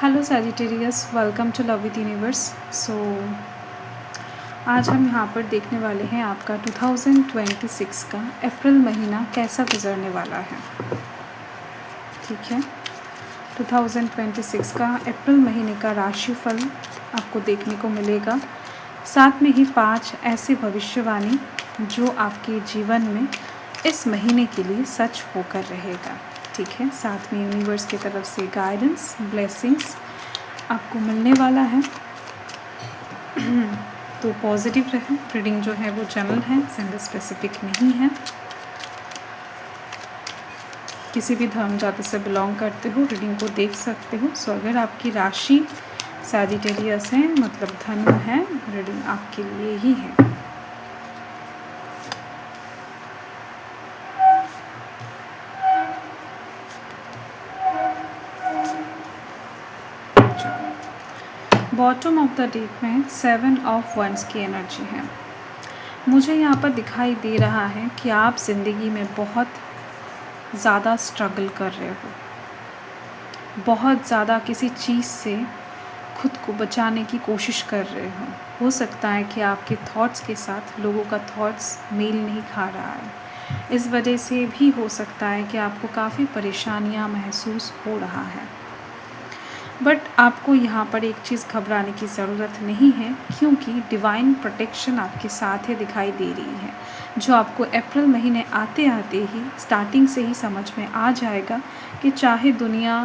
Hello Sagittarius, welcome to love with universe. So आज हम यहाँ पर देखने वाले हैं आपका 2026 का अप्रैल महीना कैसा गुजरने वाला है। ठीक है, 2026 का अप्रैल महीने का राशिफल आपको देखने को मिलेगा। साथ में ही 5 ऐसी भविष्यवाणी जो आपके जीवन में इस महीने के लिए सच होकर रहेगा। ठीक है, साथ में यूनिवर्स की तरफ से गाइडेंस, ब्लेसिंग्स आपको मिलने वाला है। तो पॉजिटिव रहें। रीडिंग जो है वो जनरल है, जेंडर स्पेसिफिक नहीं है। किसी भी धर्म जाति से बिलोंग करते हो रीडिंग को देख सकते हो। सो अगर आपकी राशि सैजिटेरियस है, मतलब धनु है, रीडिंग आपके लिए ही है। बॉटम ऑफ द डेक में 7 ऑफ वंस की एनर्जी है। मुझे यहाँ पर दिखाई दे रहा है कि आप ज़िंदगी में बहुत ज़्यादा स्ट्रगल कर रहे हो, बहुत ज़्यादा किसी चीज़ से खुद को बचाने की कोशिश कर रहे हो सकता है कि आपके थॉट्स के साथ लोगों का थॉट्स मेल नहीं खा रहा है। इस वजह से भी हो सकता है कि आपको काफ़ी परेशानियाँ महसूस हो रहा है। बट आपको यहाँ पर एक चीज़ घबराने की ज़रूरत नहीं है, क्योंकि डिवाइन प्रोटेक्शन आपके साथ ही दिखाई दे रही है, जो आपको अप्रैल महीने आते आते ही स्टार्टिंग से ही समझ में आ जाएगा कि चाहे दुनिया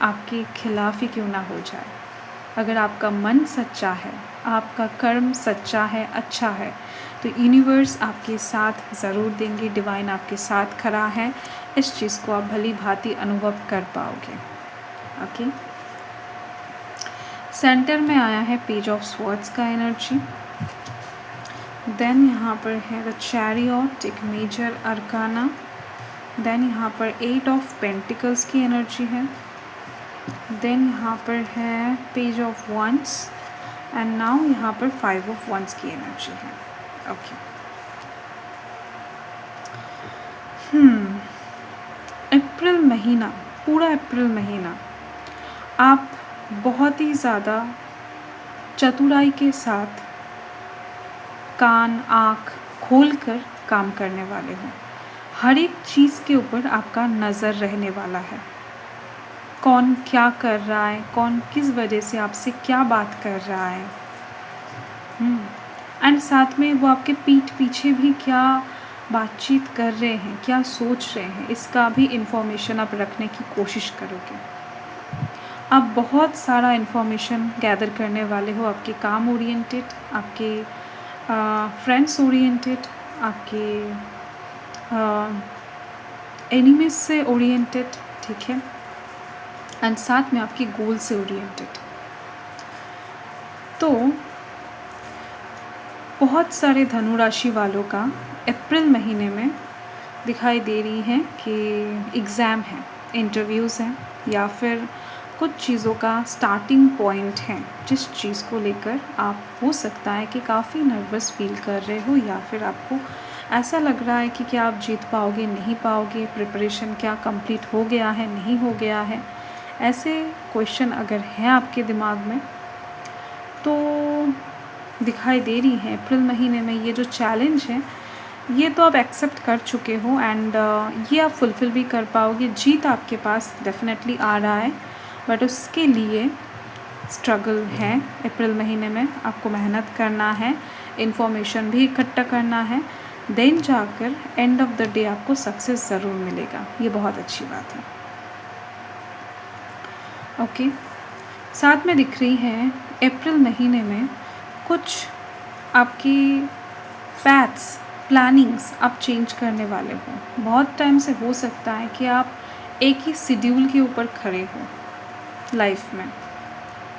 आपके खिलाफ ही क्यों ना हो जाए, अगर आपका मन सच्चा है, आपका कर्म सच्चा है, अच्छा है, तो यूनिवर्स आपके साथ ज़रूर देंगे। डिवाइन आपके साथ खड़ा है। इस चीज़ को आप भली भांति अनुभव कर पाओगे। ओके, सेंटर में आया है पेज ऑफ स्वॉर्ड्स का एनर्जी। देन यहाँ पर है द चैरियट, एक मेजर अरकाना। देन यहाँ पर 8 ऑफ पेंटिकल्स की एनर्जी है। देन यहाँ पर है page of wands and now यहाँ पर 5 ऑफ वंस की एनर्जी है। ओके, अप्रैल महीना, पूरा अप्रैल महीना आप बहुत ही ज़्यादा चतुराई के साथ कान आँख खोलकर काम करने वाले हो। हर एक चीज़ के ऊपर आपका नज़र रहने वाला है। कौन क्या कर रहा है, कौन किस वजह से आपसे क्या बात कर रहा है, एंड साथ में वो आपके पीठ पीछे भी क्या बातचीत कर रहे हैं, क्या सोच रहे हैं, इसका भी इंफॉर्मेशन आप रखने की कोशिश करोगे। आप बहुत सारा इन्फॉर्मेशन गैदर करने वाले हो, आपके काम ओरिएंटेड, आपके फ्रेंड्स ओरिएंटेड, आपके एनिमीज से ओरिएंटेड। ठीक है, एंड साथ में आपकी गोल से ओरिएंटेड। तो बहुत सारे धनु राशि वालों का अप्रैल महीने में दिखाई दे रही है कि एग्ज़ाम है, इंटरव्यूज़ हैं, या फिर कुछ चीज़ों का स्टार्टिंग पॉइंट है, जिस चीज़ को लेकर आप हो सकता है कि काफ़ी नर्वस फील कर रहे हो, या फिर आपको ऐसा लग रहा है कि क्या आप जीत पाओगे, नहीं पाओगे, प्रिपरेशन क्या कंप्लीट हो गया है, नहीं हो गया है। ऐसे क्वेश्चन अगर हैं आपके दिमाग में तो दिखाई दे रही है अप्रैल महीने में ये जो चैलेंज है, ये तो आप एक्सेप्ट कर चुके हो एंड ये आप फुलफ़िल भी कर पाओगे। जीत आपके पास डेफिनेटली आ रहा है, बट उसके लिए स्ट्रगल है। अप्रैल महीने में आपको मेहनत करना है, इन्फॉर्मेशन भी इकट्ठा करना है, देन जाकर एंड ऑफ द डे आपको सक्सेस ज़रूर मिलेगा। ये बहुत अच्छी बात है। ओके, साथ में दिख रही है अप्रैल महीने में कुछ आपकी पैथ्स, प्लानिंग्स आप चेंज करने वाले हो। बहुत टाइम से हो सकता है कि आप एक ही शेड्यूल के ऊपर खड़े हो, लाइफ में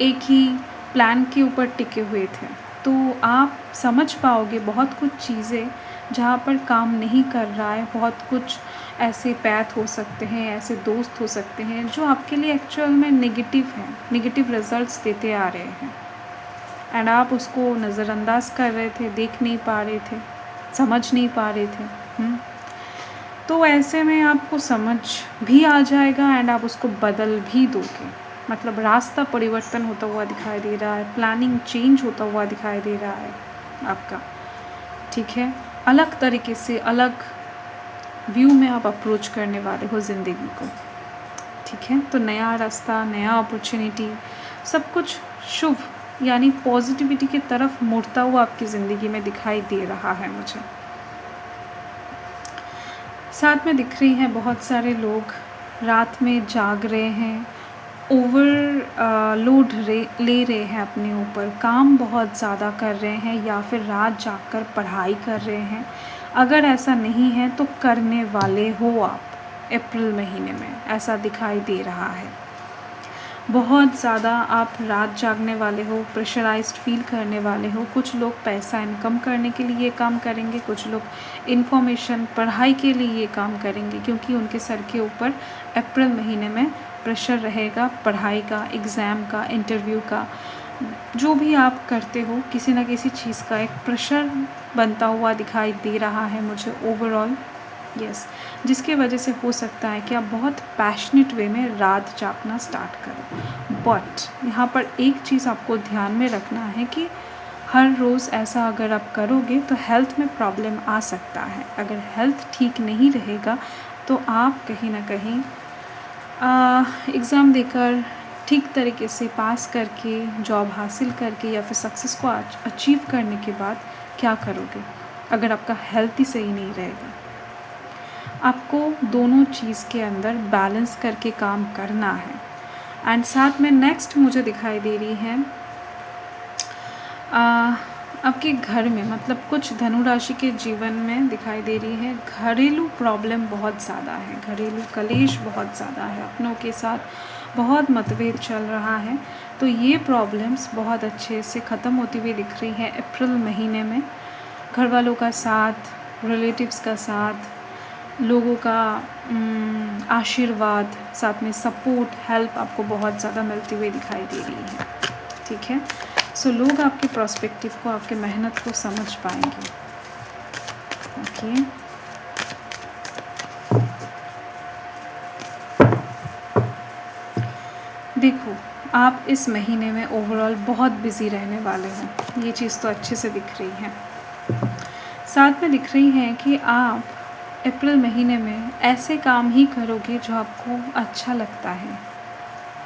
एक ही प्लान के ऊपर टिके हुए थे, तो आप समझ पाओगे बहुत कुछ चीज़ें जहाँ पर काम नहीं कर रहा है। बहुत कुछ ऐसे पैथ हो सकते हैं, ऐसे दोस्त हो सकते हैं जो आपके लिए एक्चुअल में नेगेटिव हैं, नेगेटिव रिजल्ट्स देते आ रहे हैं, एंड आप उसको नज़रअंदाज कर रहे थे, देख नहीं पा रहे थे, समझ नहीं पा रहे थे। तो ऐसे में आपको समझ भी आ जाएगा एंड आप उसको बदल भी दोगे। मतलब रास्ता परिवर्तन होता हुआ दिखाई दे रहा है, प्लानिंग चेंज होता हुआ दिखाई दे रहा है आपका, ठीक है। अलग तरीके से, अलग व्यू में आप अप्रोच करने वाले हो ज़िंदगी को, ठीक है। तो नया रास्ता, नया अपॉर्चुनिटी, सब कुछ शुभ यानी पॉजिटिविटी की तरफ मुड़ता हुआ आपकी ज़िंदगी में दिखाई दे रहा है मुझे। साथ में दिख रही हैं बहुत सारे लोग रात में जाग रहे हैं, लोड ले रहे हैं अपने ऊपर, काम बहुत ज़्यादा कर रहे हैं या फिर रात जागकर पढ़ाई कर रहे हैं। अगर ऐसा नहीं है तो करने वाले हो आप अप्रैल महीने में, ऐसा दिखाई दे रहा है। बहुत ज़्यादा आप रात जागने वाले हो, प्रेशराइज्ड फील करने वाले हो। कुछ लोग पैसा इनकम करने के लिए ये काम करेंगे, कुछ लोग इन्फॉर्मेशन, पढ़ाई के लिए ये काम करेंगे, क्योंकि उनके सर के ऊपर अप्रैल महीने में प्रेशर रहेगा पढ़ाई का, एग्ज़ाम का, इंटरव्यू का। जो भी आप करते हो किसी न किसी चीज़ का एक प्रेशर बनता हुआ दिखाई दे रहा है मुझे ओवरऑल, यस। जिसकी वजह से हो सकता है कि आप बहुत पैशनेट वे में रात जागना स्टार्ट करो। बट यहाँ पर एक चीज़ आपको ध्यान में रखना है कि हर रोज़ ऐसा अगर आप करोगे तो हेल्थ में प्रॉब्लम आ सकता है। अगर हेल्थ ठीक नहीं रहेगा तो आप कहीं ना कहीं एग्ज़ाम देकर ठीक तरीके से पास करके, जॉब हासिल करके या फिर सक्सेस को अचीव करने के बाद क्या करोगे अगर आपका हेल्थ ही सही नहीं रहेगा। आपको दोनों चीज़ के अंदर बैलेंस करके काम करना है। एंड साथ में नेक्स्ट मुझे दिखाई दे रही है आपके घर में, मतलब कुछ धनु राशि के जीवन में दिखाई दे रही है घरेलू प्रॉब्लम बहुत ज़्यादा है, घरेलू कलेश बहुत ज़्यादा है, अपनों के साथ बहुत मतभेद चल रहा है। तो ये प्रॉब्लम्स बहुत अच्छे से ख़त्म होती हुई दिख रही है अप्रैल महीने में। घर वालों का साथ, रिलेटिव्स का साथ, लोगों का आशीर्वाद, साथ में सपोर्ट, हेल्प आपको बहुत ज़्यादा मिलती हुई दिखाई दे रही है, ठीक है। सो लोग आपके पर्सपेक्टिव को, आपके मेहनत को समझ पाएंगे, ओके। देखो, आप इस महीने में ओवरऑल बहुत बिज़ी रहने वाले हो, ये चीज़ तो अच्छे से दिख रही है। साथ में दिख रही है कि आप अप्रैल महीने में ऐसे काम ही करोगे जो आपको अच्छा लगता है,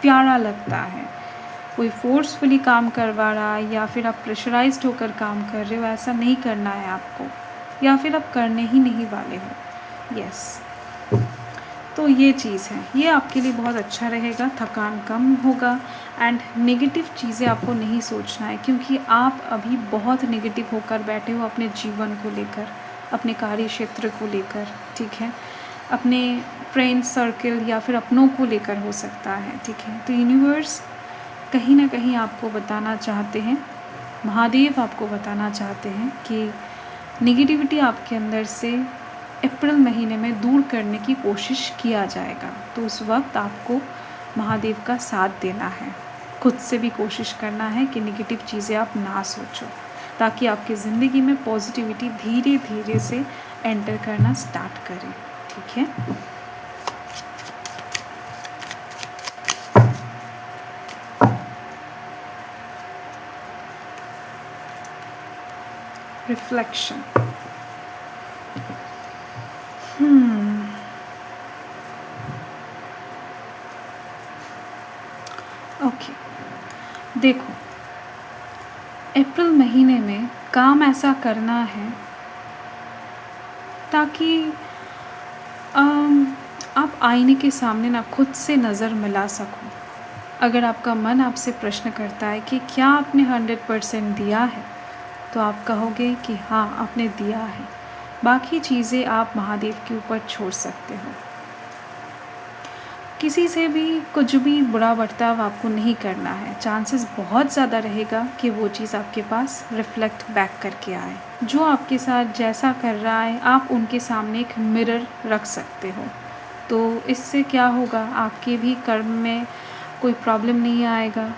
प्यारा लगता है। कोई फोर्सफुली काम करवा रहा है या फिर आप प्रेशराइज्ड होकर काम कर रहे हो, ऐसा नहीं करना है आपको, या फिर आप करने ही नहीं वाले हो, यस। तो ये चीज़ है, ये आपके लिए बहुत अच्छा रहेगा, थकान कम होगा। एंड नेगेटिव चीज़ें आपको नहीं सोचना है, क्योंकि आप अभी बहुत नेगेटिव होकर बैठे हो अपने जीवन को लेकर, अपने कार्य क्षेत्र को लेकर, ठीक है, अपने फ्रेंड सर्कल या फिर अपनों को लेकर हो सकता है, ठीक है। तो यूनिवर्स कहीं ना कहीं आपको बताना चाहते हैं, महादेव आपको बताना चाहते हैं कि नेगेटिविटी आपके अंदर से अप्रैल महीने में दूर करने की कोशिश किया जाएगा। तो उस वक्त आपको महादेव का साथ देना है, खुद से भी कोशिश करना है कि नेगेटिव चीज़ें आप ना सोचो, ताकि आपकी ज़िंदगी में पॉजिटिविटी धीरे धीरे से एंटर करना स्टार्ट करें, ठीक है। Reflection, okay. देखो, अप्रैल महीने में काम ऐसा करना है ताकि आप आईने के सामने ना खुद से नज़र मिला सको। अगर आपका मन आपसे प्रश्न करता है कि क्या आपने 100% दिया है, तो आप कहोगे कि हाँ, आपने दिया है। बाकी चीज़ें आप महादेव के ऊपर छोड़ सकते हो। किसी से भी कुछ भी बुरा बर्ताव आपको नहीं करना है। चांसेस बहुत ज़्यादा रहेगा कि वो चीज़ आपके पास रिफ्लेक्ट बैक करके आए। जो आपके साथ जैसा कर रहा है, आप उनके सामने एक मिरर रख सकते हो। तो इससे क्या होगा, आपके भी कर्म में कोई प्रॉब्लम नहीं आएगा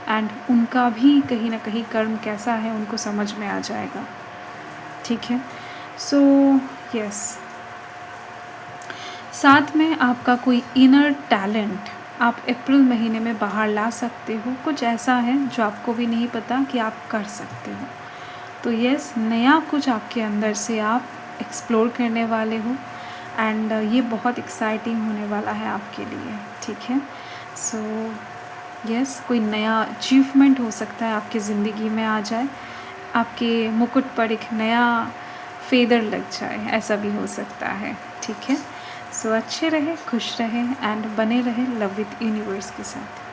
एंड उनका भी कहीं ना कहीं कर्म कैसा है उनको समझ में आ जाएगा, ठीक है। सो यस, साथ में आपका कोई इनर टैलेंट आप अप्रैल महीने में बाहर ला सकते हो। कुछ ऐसा है जो आपको भी नहीं पता कि आप कर सकते हो। तो यस, नया कुछ आपके अंदर से आप एक्सप्लोर करने वाले हो एंड ये बहुत एक्साइटिंग होने वाला है आपके लिए, ठीक है। सो यस, कोई नया अचीवमेंट हो सकता है आपकी ज़िंदगी में आ जाए, आपके मुकुट पर एक नया फेदर लग जाए, ऐसा भी हो सकता है, ठीक है। सो अच्छे रहे, खुश रहे एंड बने रहे लव विद यूनिवर्स के साथ।